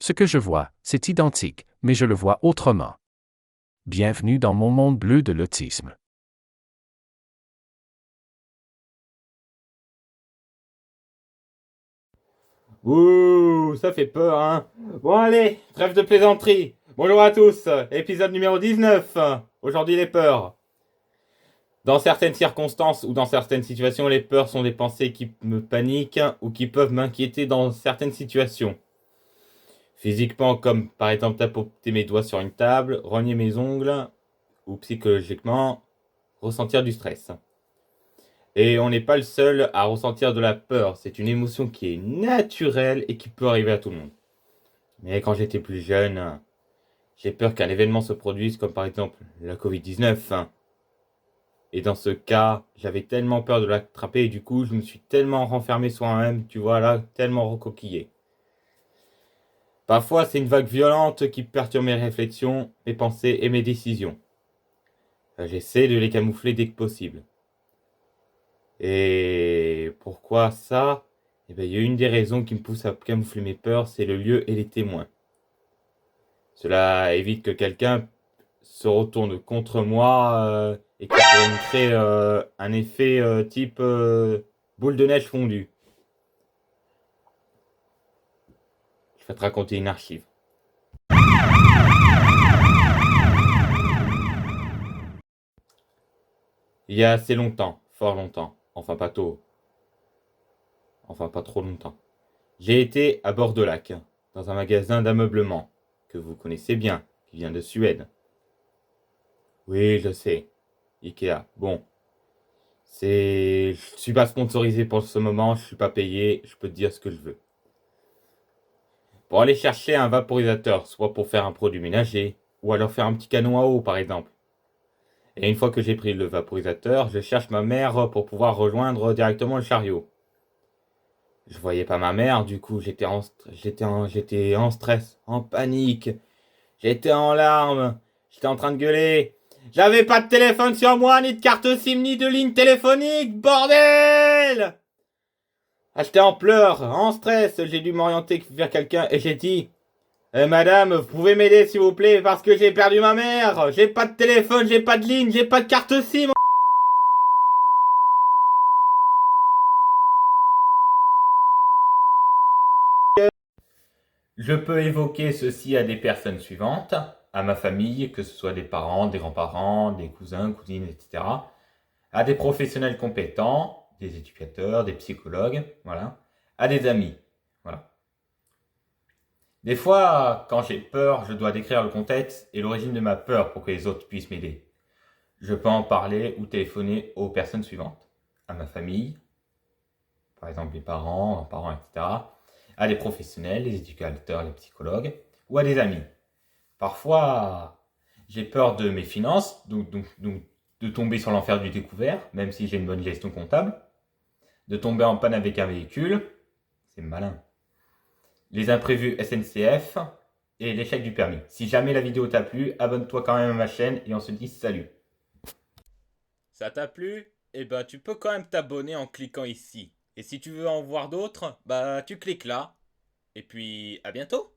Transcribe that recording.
Ce que je vois, c'est identique, mais je le vois autrement. Bienvenue dans mon monde bleu de l'autisme. Ouh, ça fait peur, hein. Bon allez, trêve de plaisanterie. Bonjour à tous, épisode numéro 19. Aujourd'hui les peurs. Dans certaines circonstances ou dans certaines situations, les peurs sont des pensées qui me paniquent ou qui peuvent m'inquiéter dans certaines situations. Physiquement, comme par exemple tapoter mes doigts sur une table, rogner mes ongles, ou psychologiquement, ressentir du stress. Et on n'est pas le seul à ressentir de la peur, c'est une émotion qui est naturelle et qui peut arriver à tout le monde. Mais quand j'étais plus jeune, j'ai peur qu'un événement se produise, comme par exemple la Covid-19. Et dans ce cas, j'avais tellement peur de l'attraper et du coup, je me suis tellement renfermé sur moi-même, tu vois là, tellement recoquillé. Parfois, c'est une vague violente qui perturbe mes réflexions, mes pensées et mes décisions. J'essaie de les camoufler dès que possible. Et pourquoi ça? Eh bien, il y a une des raisons qui me pousse à camoufler mes peurs, c'est le lieu et les témoins. Cela évite que quelqu'un se retourne contre moi et qui pourrait me créer un effet type boule de neige fondue. Je vais te raconter une archive. Il y a assez longtemps, fort longtemps, enfin pas trop longtemps, j'ai été à Bordeaux-Lac, dans un magasin d'ameublement, que vous connaissez bien, qui vient de Suède. Oui, je sais, Ikea. Bon, je suis pas sponsorisé pour ce moment, je suis pas payé, je peux te dire ce que je veux. Pour aller chercher un vaporisateur, soit pour faire un produit ménager, ou alors faire un petit canon à eau par exemple. Et une fois que j'ai pris le vaporisateur, je cherche ma mère pour pouvoir rejoindre directement le chariot. Je voyais pas ma mère, du coup j'étais en stress, en panique, j'étais en larmes, j'étais en train de gueuler. J'avais pas de téléphone sur moi, ni de carte SIM, ni de ligne téléphonique, bordel! Ah, j'étais en pleurs, en stress, j'ai dû m'orienter vers quelqu'un et j'ai dit madame, vous pouvez m'aider s'il vous plaît parce que j'ai perdu ma mère. J'ai pas de téléphone, j'ai pas de ligne, j'ai pas de carte SIM. Je peux évoquer ceci à des personnes suivantes, à ma famille, que ce soit des parents, des grands-parents, des cousins, cousines, etc. À des professionnels compétents, des éducateurs, des psychologues, voilà. À des amis, voilà. Des fois, quand j'ai peur, je dois décrire le contexte et l'origine de ma peur pour que les autres puissent m'aider. Je peux en parler ou téléphoner aux personnes suivantes. À ma famille, par exemple les parents, grands-parents, etc. À des professionnels, les éducateurs, les psychologues, ou à des amis. Parfois, j'ai peur de mes finances, donc de tomber sur l'enfer du découvert, même si j'ai une bonne gestion comptable, de tomber en panne avec un véhicule, c'est malin, les imprévus SNCF et l'échec du permis. Si jamais la vidéo t'a plu, abonne-toi quand même à ma chaîne et on se dit salut. Ça t'a plu? Eh ben, tu peux quand même t'abonner en cliquant ici. Et si tu veux en voir d'autres, bah tu cliques là. Et puis, à bientôt!